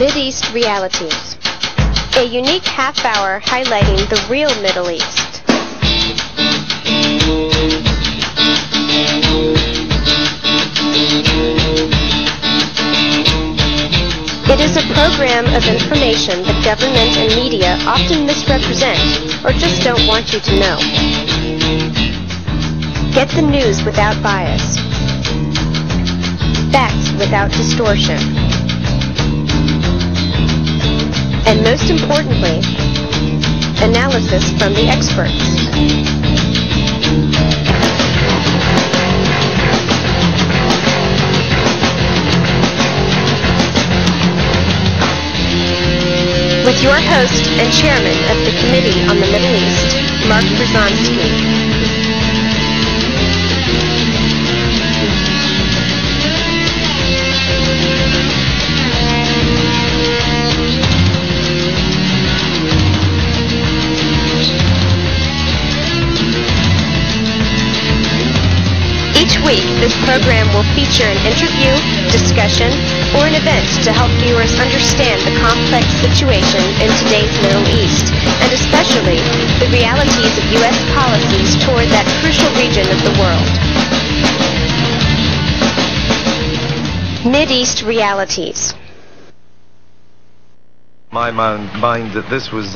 Mideast Realities, a unique half-hour highlighting the real Middle East. It is a program of information that government and media often misrepresent or just don't want you to know. Get the news without bias. Facts without distortion. And most importantly, analysis from the experts. With your host and chairman of the Committee on the Middle East, Mertv Svhs Sd. Each week, this program will feature an interview, discussion, or an event to help viewers understand the complex situation in today's Middle East, and especially the realities of U.S. policies toward that crucial region of the world. Mideast Realities. My mind that this was,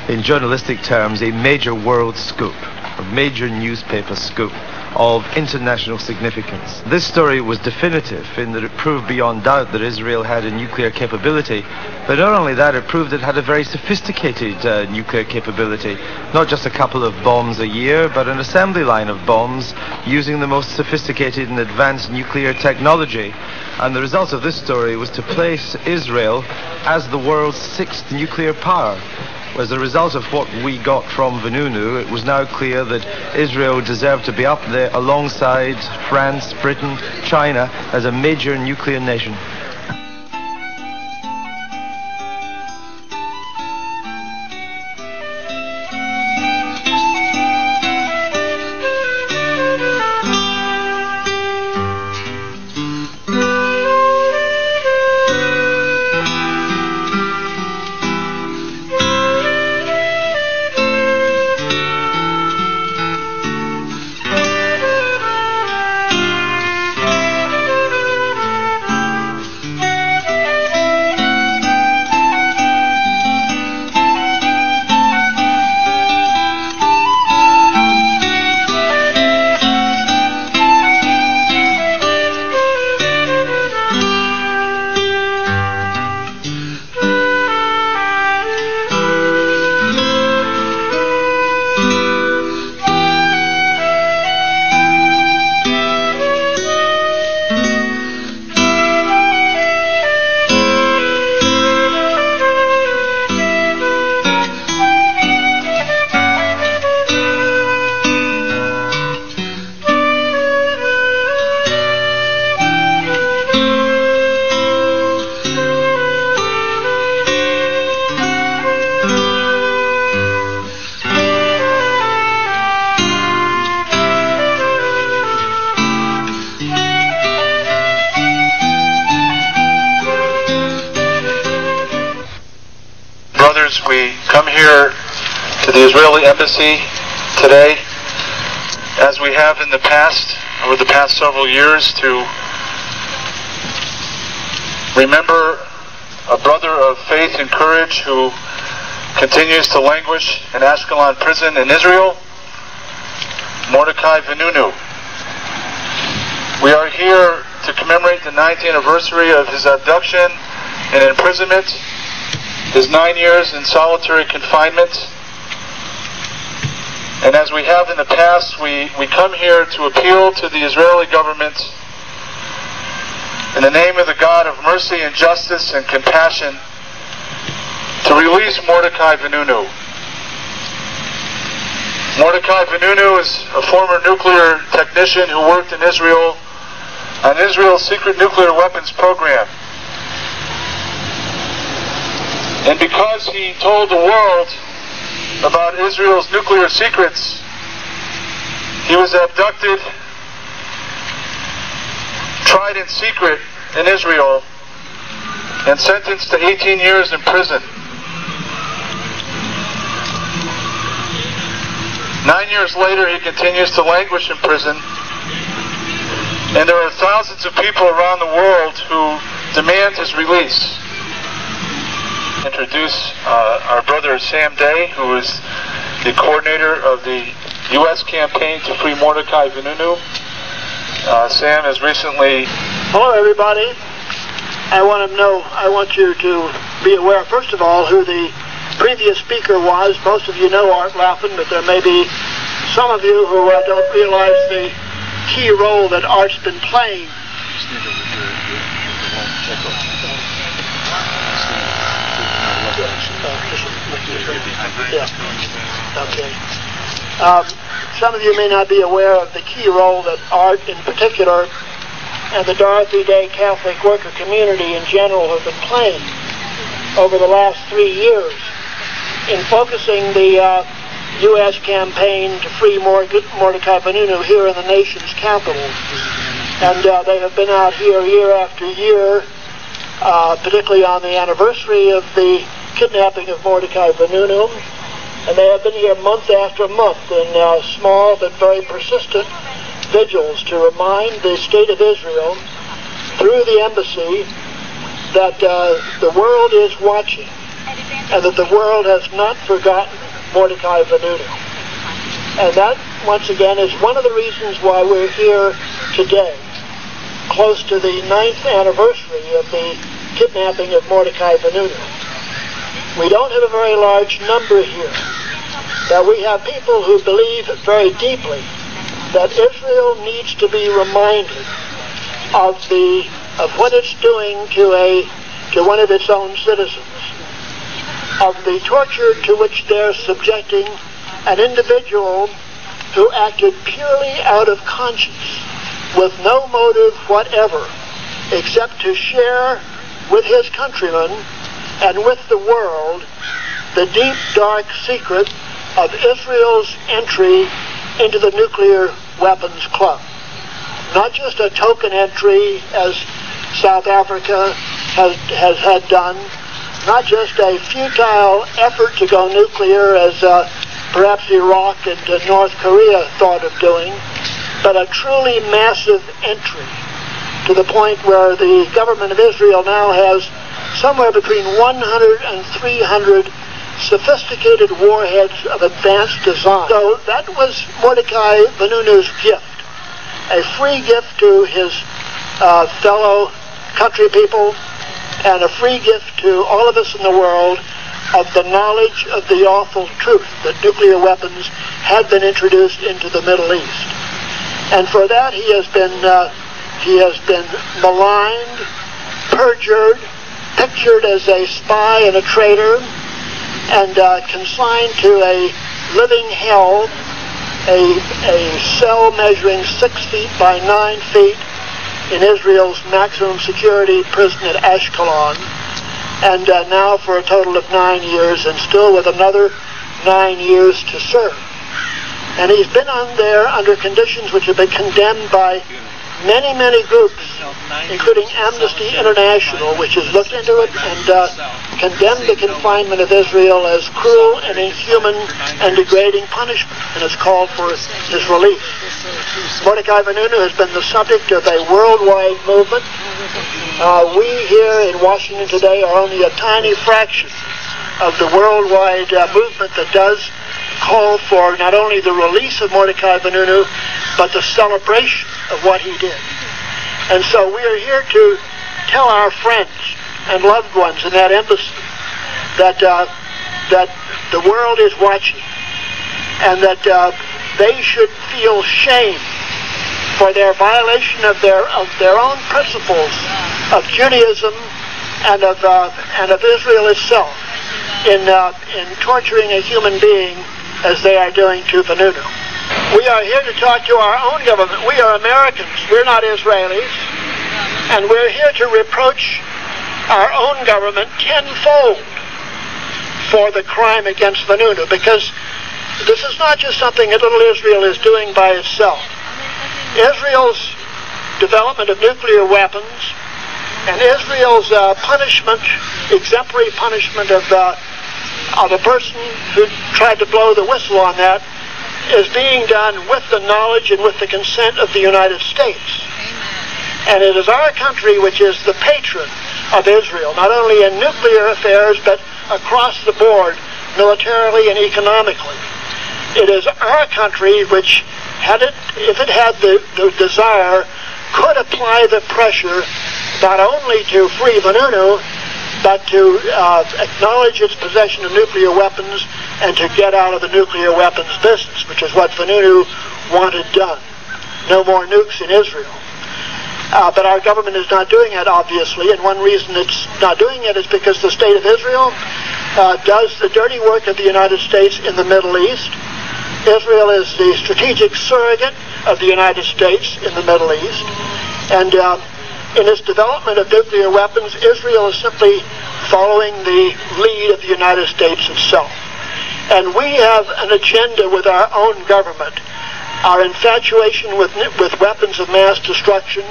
in journalistic terms, a major world scoop, a major newspaper scoop of international significance. This story was definitive in that it proved beyond doubt that Israel had a nuclear capability, but not only that, it proved it had a very sophisticated nuclear capability. Not just a couple of bombs a year, but an assembly line of bombs using the most sophisticated and advanced nuclear technology. And the result of this story was to place Israel as the world's sixth nuclear power. As a result of what we got from Vanunu, it was now clear that Israel deserved to be up there alongside France, Britain, China as a major nuclear nation. We come here to the Israeli embassy today, as we have in the past, over the past several years, to remember a brother of faith and courage who continues to languish in Ashkelon prison in Israel, Mordecai Vanunu. We are here to commemorate the 9th anniversary of his abduction and imprisonment, his 9 years in solitary confinement. And as we have in the past, we come here to appeal to the Israeli government in the name of the God of mercy and justice and compassion to release Mordecai Vanunu. Mordecai Vanunu is a former nuclear technician who worked in Israel on Israel's secret nuclear weapons program. And because he told the world about Israel's nuclear secrets, he was abducted, tried in secret in Israel, and sentenced to 18 years in prison. 9 years later, he continues to languish in prison, and there are thousands of people around the world who demand his release. Introduce our brother Sam Day, who is the coordinator of the U.S. campaign to free Mordecai Vanunu. Sam has recently... Hello, everybody. I want you to be aware, first of all, who the previous speaker was. Most of you know Art Lappin, but there may be some of you who don't realize the key role that Art's been playing. Okay. Some of you may not be aware of the key role that Art in particular and the Dorothy Day Catholic worker community in general have been playing over the last 3 years in focusing the U.S. campaign to free Mordecai Vanunu here in the nation's capital. And they have been out here year after year, particularly on the anniversary of the kidnapping of Mordecai Vanunu. And they have been here month after month in small but very persistent vigils to remind the state of Israel through the embassy that the world is watching and that the world has not forgotten Mordecai Vanunu. And that, once again, is one of the reasons why we're here today, close to the 9th anniversary of the kidnapping of Mordecai Vanunu. We don't have a very large number here, but we have people who believe very deeply that Israel needs to be reminded of what it's doing to one of its own citizens, of the torture to which they're subjecting an individual who acted purely out of conscience, with no motive whatever, except to share with his countrymen and with the world the deep, dark secret of Israel's entry into the nuclear weapons club. Not just a token entry, as South Africa has had done, not just a futile effort to go nuclear, as perhaps Iraq and North Korea thought of doing, but a truly massive entry, to the point where the government of Israel now has somewhere between 100 and 300 sophisticated warheads of advanced design. So that was Mordecai Vanunu's gift, a free gift to his fellow country people, and a free gift to all of us in the world of the knowledge of the awful truth that nuclear weapons had been introduced into the Middle East. And for that he has been maligned, perjured, pictured as a spy and a traitor, and consigned to a living hell, a cell measuring 6 feet by 9 feet in Israel's maximum security prison at Ashkelon, and now for a total of 9 years, and still with another 9 years to serve. And he's been on there under conditions which have been condemned by many, many groups, including Amnesty International, which has looked into it and condemned the confinement of Israel as cruel and inhuman and degrading punishment, and has called for his release. Mordecai Vanunu has been the subject of a worldwide movement. We here in Washington today are only a tiny fraction of the worldwide movement that does call for not only the release of Mordecai Vanunu, but the celebration of what he did. And so we are here to tell our friends and loved ones in that embassy that the world is watching, and that they should feel shame for their violation of their own principles of Judaism and of Israel itself in torturing a human being as they are doing to Vanunu. We are here to talk to our own government. We are Americans. We're not Israelis. And we're here to reproach our own government tenfold for the crime against Vanunu, because this is not just something that little Israel is doing by itself. Israel's development of nuclear weapons And Israel's punishment, exemplary punishment of a person who tried to blow the whistle on that, is being done with the knowledge and with the consent of the United States. And it is our country which is the patron of Israel, not only in nuclear affairs, but across the board, militarily and economically. It is our country which, if it had the desire, could apply the pressure not only to free Vanunu, but to acknowledge its possession of nuclear weapons and to get out of the nuclear weapons business, which is what Vanunu wanted done. No more nukes in Israel. But our government is not doing it, obviously, and one reason it's not doing it is because the state of Israel does the dirty work of the United States in the Middle East. Israel is the strategic surrogate of the United States in the Middle East. And in its development of nuclear weapons, Israel is simply following the lead of the United States itself. And we have an agenda with our own government. Our infatuation with weapons of mass destruction,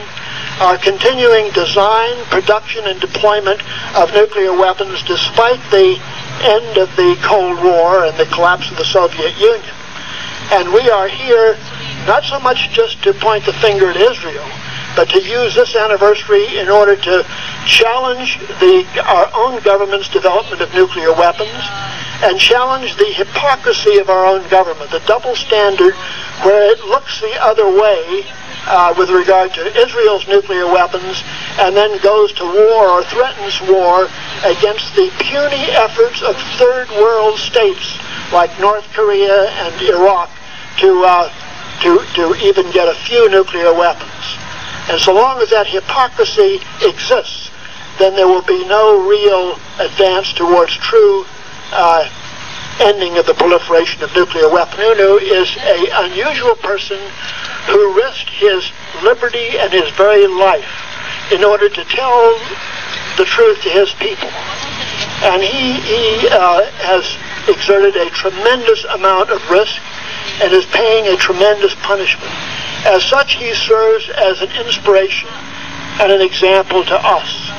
our continuing design, production, and deployment of nuclear weapons despite the end of the Cold War and the collapse of the Soviet Union. And we are here not so much just to point the finger at Israel, but to use this anniversary in order to challenge our own government's development of nuclear weapons and challenge the hypocrisy of our own government, the double standard where it looks the other way with regard to Israel's nuclear weapons and then goes to war or threatens war against the puny efforts of third world states like North Korea and Iraq to even get a few nuclear weapons. And so long as that hypocrisy exists, then there will be no real advance towards true ending of the proliferation of nuclear weapons. Vanunu is an unusual person who risked his liberty and his very life in order to tell the truth to his people. And he has exerted a tremendous amount of risk and is paying a tremendous punishment. As such, he serves as an inspiration and an example to us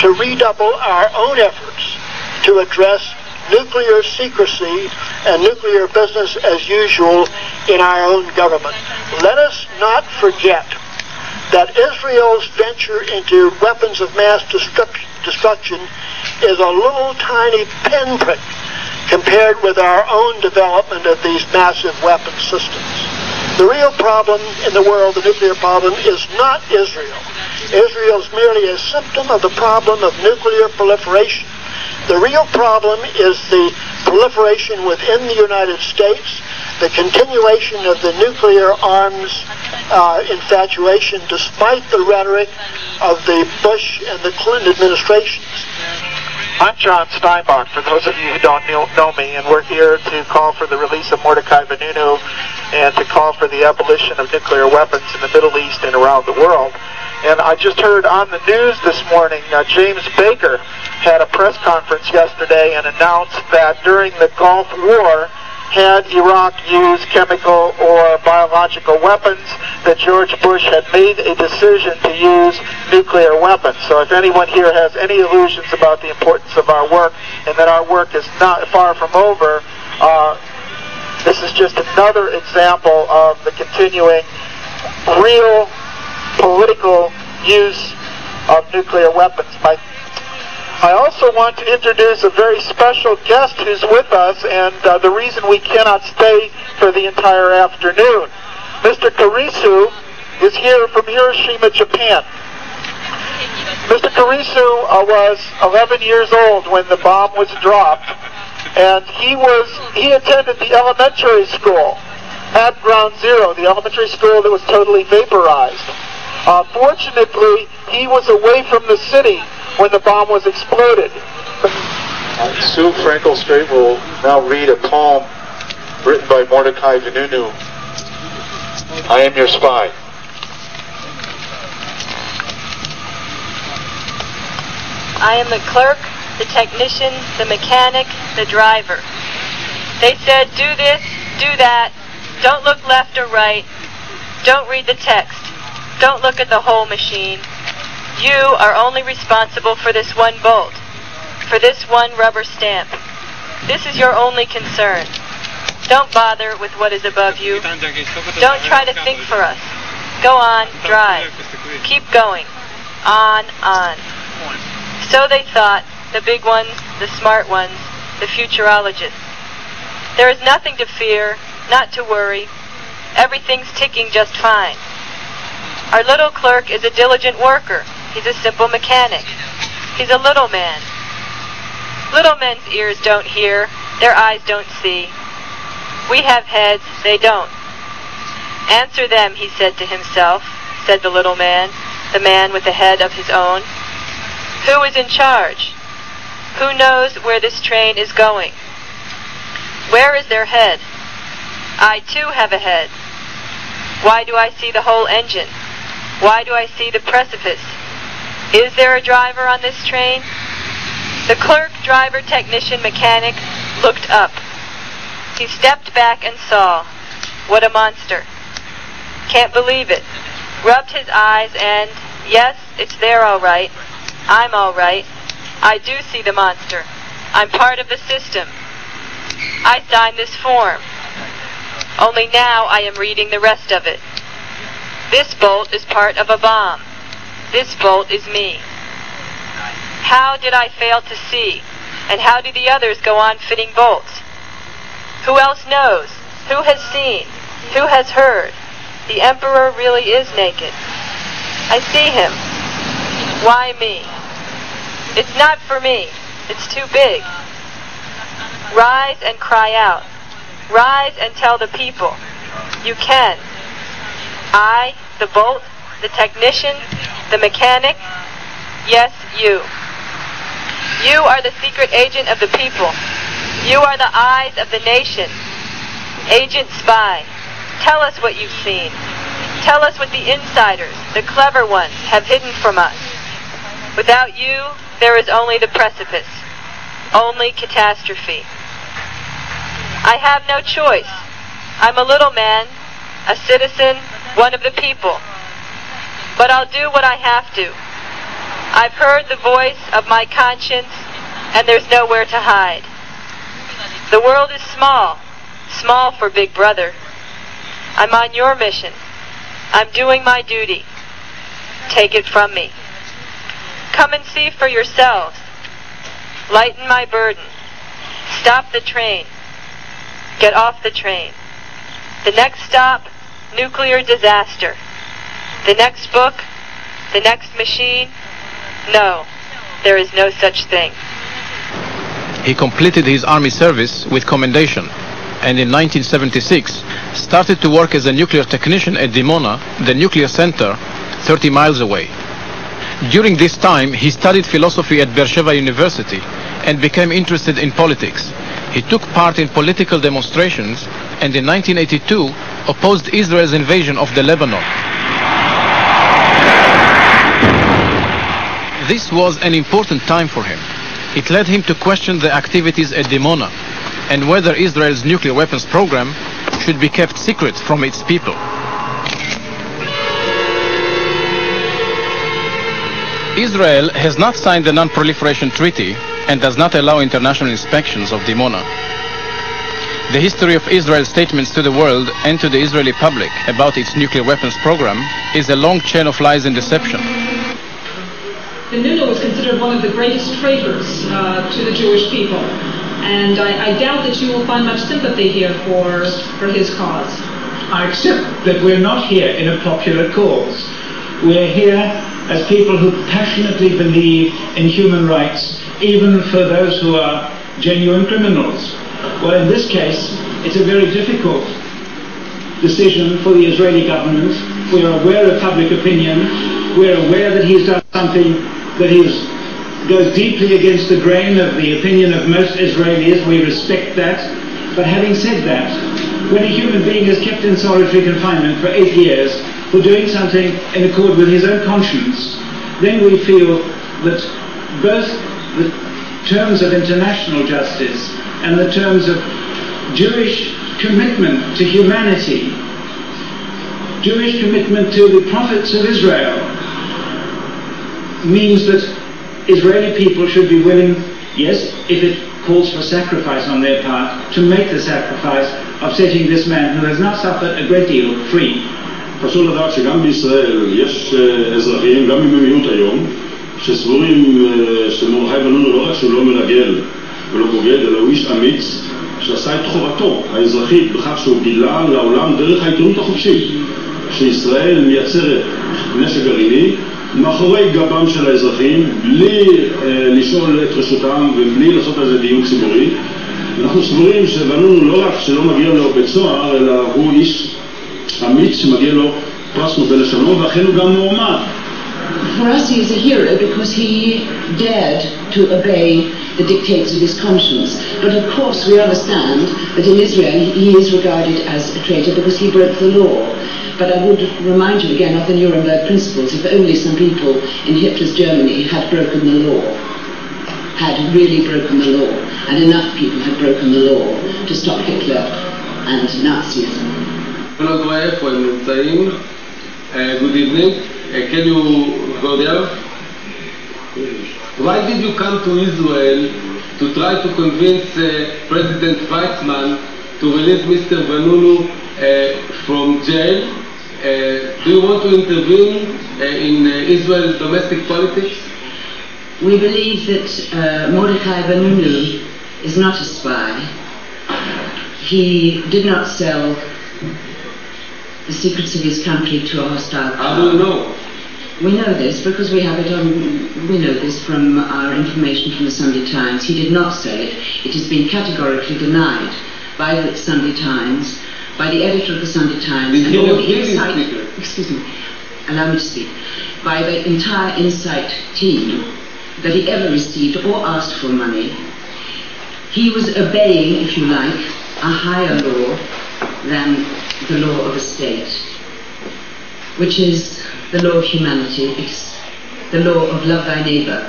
to redouble our own efforts to address nuclear secrecy and nuclear business as usual in our own government. Let us not forget that Israel's venture into weapons of mass destruction is a little tiny pinprick compared with our own development of these massive weapons systems. The real problem in the world, the nuclear problem, is not Israel. Israel is merely a symptom of the problem of nuclear proliferation. The real problem is the proliferation within the United States, the continuation of the nuclear arms infatuation despite the rhetoric of the Bush and the Clinton administrations. I'm John Steinbach, for those of you who don't know me, and we're here to call for the release of Mertv Vanunu and to call for the abolition of nuclear weapons in the Middle East and around the world. And I just heard on the news this morning, James Baker had a press conference yesterday and announced that during the Gulf War, had Iraq used chemical or biological weapons, that George Bush had made a decision to use nuclear weapons. So if anyone here has any illusions about the importance of our work and that our work is not far from over, this is just another example of the continuing real political use of nuclear weapons. I also want to introduce a very special guest who's with us, and the reason we cannot stay for the entire afternoon. Mr. Kurisu is here from Hiroshima, Japan. Mr. Kurisu was 11 years old when the bomb was dropped, and he attended the elementary school at Ground Zero, the elementary school that was totally vaporized. Fortunately, he was away from the city when the bomb was exploded. Sue Frankel-Strait will now read a poem written by Mordecai Vanunu. I am your spy. I am the clerk, the technician, the mechanic, the driver. They said, do this, do that, don't look left or right, don't read the text, don't look at the whole machine, You are only responsible for this one bolt, for this one rubber stamp. This is your only concern. Don't bother with what is above you. Don't try to think for us. Go on, drive. Keep going. On. So they thought, the big ones, the smart ones, the futurologists. There is nothing to fear, not to worry. Everything's ticking just fine. Our little clerk is a diligent worker. He's a simple mechanic. He's a little man. Little men's ears don't hear, their eyes don't see. We have heads, they don't. Answer them, he said to himself, said the little man, the man with a head of his own. Who is in charge? Who knows where this train is going? Where is their head? I too have a head. Why do I see the whole engine? Why do I see the precipice? Is there a driver on this train? The clerk, driver, technician, mechanic looked up. He stepped back and saw. What a monster. Can't believe it. Rubbed his eyes and, yes, it's there all right. I'm all right. I do see the monster. I'm part of the system. I signed this form. Only now I am reading the rest of it. This bolt is part of a bomb. This bolt is me. How did I fail to see? And how do the others go on fitting bolts? Who else knows? Who has seen? Who has heard? The Emperor really is naked. I see him. Why me? It's not for me. It's too big. Rise and cry out. Rise and tell the people. You can. I, the bolt, the technician, the mechanic, yes, you. You are the secret agent of the people. You are the eyes of the nation. Agent spy, tell us what you've seen. Tell us what the insiders, the clever ones, have hidden from us. Without you, there is only the precipice. Only catastrophe. I have no choice. I'm a little man, a citizen, one of the people. But I'll do what I have to. I've heard the voice of my conscience, and there's nowhere to hide. The world is small, small for Big Brother. I'm on your mission. I'm doing my duty. Take it from me. Come and see for yourselves. Lighten my burden. Stop the train. Get off the train. The next stop, nuclear disaster. The next book, the next machine. No, there is no such thing. He completed his army service with commendation, and in 1976 started to work as a nuclear technician at Dimona, the nuclear center, 30 miles away. During this time, he studied philosophy at Mertv University and became interested in politics. He took part in political demonstrations and in 1982 opposed Israel's invasion of the Lebanon. This was an important time for him. It led him to question the activities at Dimona and whether Israel's nuclear weapons program should be kept secret from its people. Israel has not signed the Non-Proliferation Treaty and does not allow international inspections of Dimona. The history of Israel's statements to the world and to the Israeli public about its nuclear weapons program is a long chain of lies and deception. Vanunu was considered one of the greatest traitors to the Jewish people, and I doubt that you will find much sympathy here for his cause. I accept that we're not here in a popular cause. We're here as people who passionately believe in human rights, even for those who are genuine criminals. Well, in this case, it's a very difficult decision for the Israeli government. We are aware of public opinion. We're aware that he's done something that goes deeply against the grain of the opinion of most Israelis. We respect that. But having said that, when a human being is kept in solitary confinement for 8 years for doing something in accord with his own conscience, then we feel that both the terms of international justice and the terms of Jewish commitment to humanity, Jewish commitment to the prophets of Israel, means that Israeli people should be willing, yes, if it calls for sacrifice on their part, to make the sacrifice of setting this man who has not suffered a great deal free. חשוב לדעת שגם בישראל יש אזרחים, גם אם הם מיעוט היום, שסבורים שמרדכי בן-נון לא רק שהוא לא מרגל ולא בוגד, אלא הוא איש אמיץ שעשה את חובתו האזרחית בכך שהוא גילה לעולם דרך העיתונות החופשית שישראל מייצרת נשק גרעיני מאחורי גבם של האזרחים, בלי לשאול את רשותם ובלי לעשות על זה דיון ציבורי. אנחנו סבורים שבן-נון הוא לא רק שלא מגיע לו בית סוהר, אלא הוא איש אמיץ שמגיע לו פרס נובל לשלום, ואכן הוא גם מועמד. For us he is a hero because he dared to obey the dictates of his conscience. But of course we understand that in Israel he is regarded as a traitor because he broke the law. But I would remind you again of the Nuremberg principles. If only some people in Hitler's Germany had broken the law, had really broken the law, and enough people had broken the law to stop Hitler and Nazism. Good evening. Can you go there? Why did you come to Israel to try to convince President Weizmann to release Mr. Vanunu from jail? Do you want to intervene in Israel's domestic politics? We believe that Mordechai Vanunu is not a spy. He did not sell the secrets of his country to a hostile power. How do you know? We know this because we have it on. We know this from our information from the Sunday Times. He did not sell it. It has been categorically denied by the Sunday Times, by the editor of the Sunday Times, and all the Insight. Excuse me. Allow me to speak. By the entire Insight team that he ever received or asked for money. He was obeying, if you like, a higher law than the law of a state, which is the law of humanity. It's the law of love thy neighbor.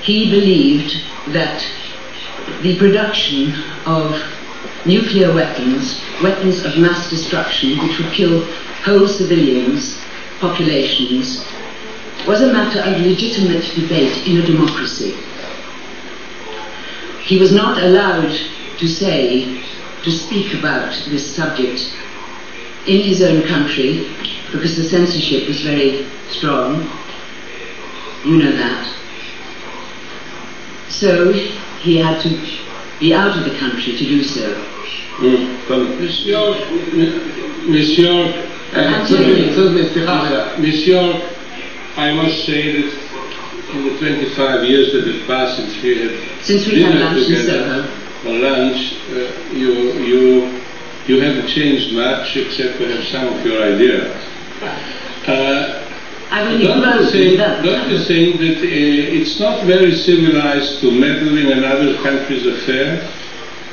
He believed that the production of nuclear weapons, weapons of mass destruction, which would kill whole civilians, populations, was a matter of legitimate debate in a democracy. He was not allowed to speak about this subject in his own country because the censorship was very strong. You know that. So he had to be out of the country to do so. Monsieur, I must say that in the 25 years that have passed since we had lunch together for lunch, you haven't changed much except perhaps some of your ideas. Don't you think that it's not very civilized to meddle in another country's affair?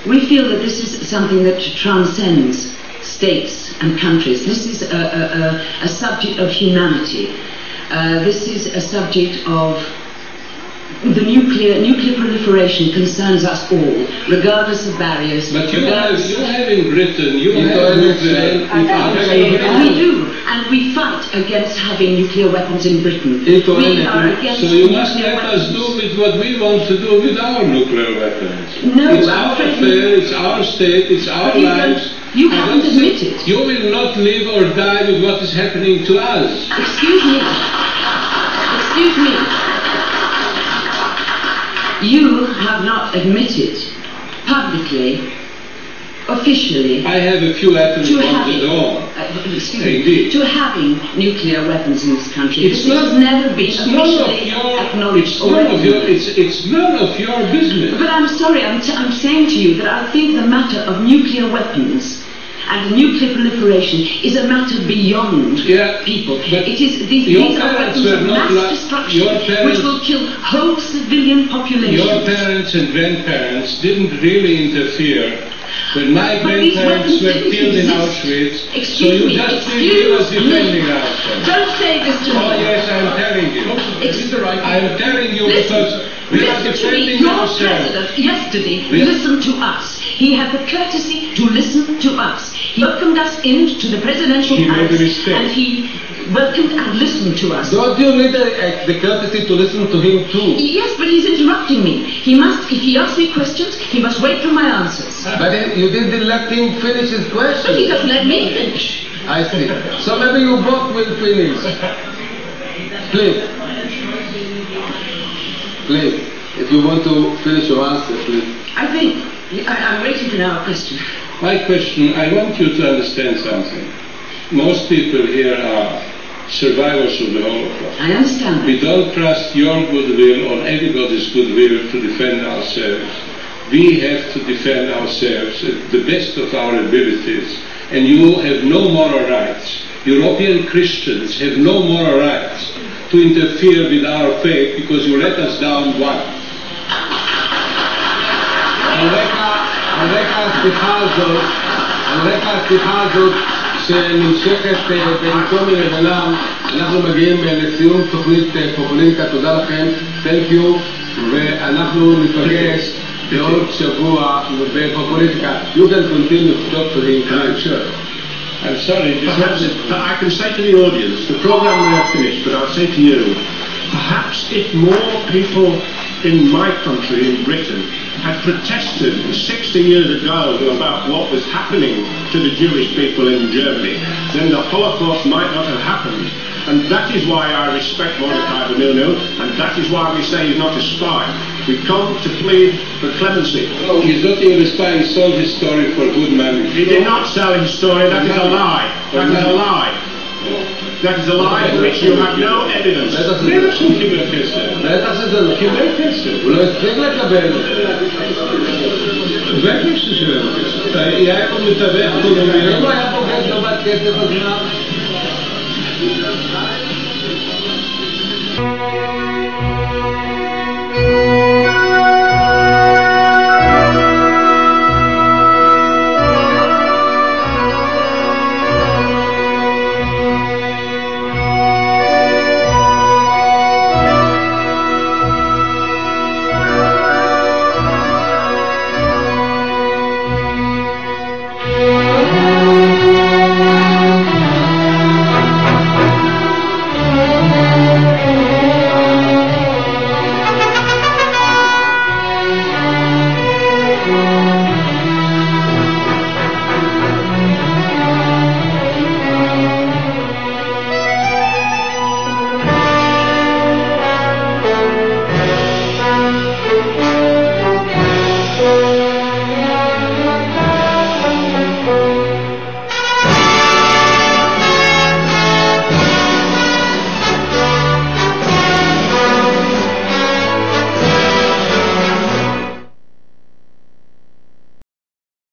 We feel that this is something that transcends states and countries. This is a subject of humanity. This is a subject of the nuclear proliferation concerns us all, regardless of barriers. But you have in Britain, you have nuclear. We do, and we fight against having nuclear weapons in Britain. We are against so you must let us do with what we want to do with our nuclear weapons. No, it's our affair, it's our state, it's our lives. You haven't admitted. You will not live or die with what is happening to us. Excuse me. Excuse me. You have not admitted publicly, officially, I have a few atoms bombs at home. To having nuclear weapons in this country. This has never been officially acknowledged. It's none of your business. But I'm sorry, I'm saying to you that I think the matter of nuclear weapons and nuclear proliferation is a matter beyond people. It is these are weapons of mass destruction which will kill whole civilian populations. Your parents and grandparents didn't really interfere when my grandparents were killed in Auschwitz. So you just feel us defending ourselves. Don't say this to me. Oh yes, I'm telling you. I'm telling you because we are defending ourselves. Your president yesterday listened to us. He had the courtesy to listen to us. He welcomed us into the presidential palace, and he welcomed and listened to us. Don't you need the courtesy to listen to him too? Yes, but he's interrupting me. He must, if he asks me questions, he must wait for my answers. But you didn't let him finish his question. But he doesn't let me finish. I see. So maybe you both will finish. Please. Please, if you want to finish your answer, please. I think, I'm waiting for our question. My question, I want you to understand something. Most people here are survivors of the Holocaust. I understand that. We don't trust your goodwill or anybody's goodwill to defend ourselves. We have to defend ourselves at the best of our abilities, and you have no moral rights. European Christians have no moral rights to interfere with our faith because you let us down once. על רקע השיחה הזאת שנמשכת במקום לבנם, אנחנו מגיעים לסיום תוכנית פופולינקה. תודה לכם, thank you, ואנחנו ניפגש בעוד שבוע בפופולינקה. You can continue to talk to him. Sure. I'm sorry, perhaps I can say to the audience, the program may have finished, but I'll say to you, perhaps if more people in my country, in Britain, had protested 60 years ago about what was happening to the Jewish people in Germany, then the Holocaust might not have happened. And that is why I respect Mordecai Vanunu, and that is why we say he's not a spy. We come to plead for clemency. No, he's not even a spy. He sold his story for good money. He did not sell his story. That is a lie. That is a lie. That is a lie for which you have no evidence. בטח שהוא קיבל כסף. בטח שזה לא. קיבל כסף. הוא לא הספיק לקבל. בטח ששווה כסף. היה פה מתווך קולומי. אם הוא היה פוגש לא באת כסף אז מה?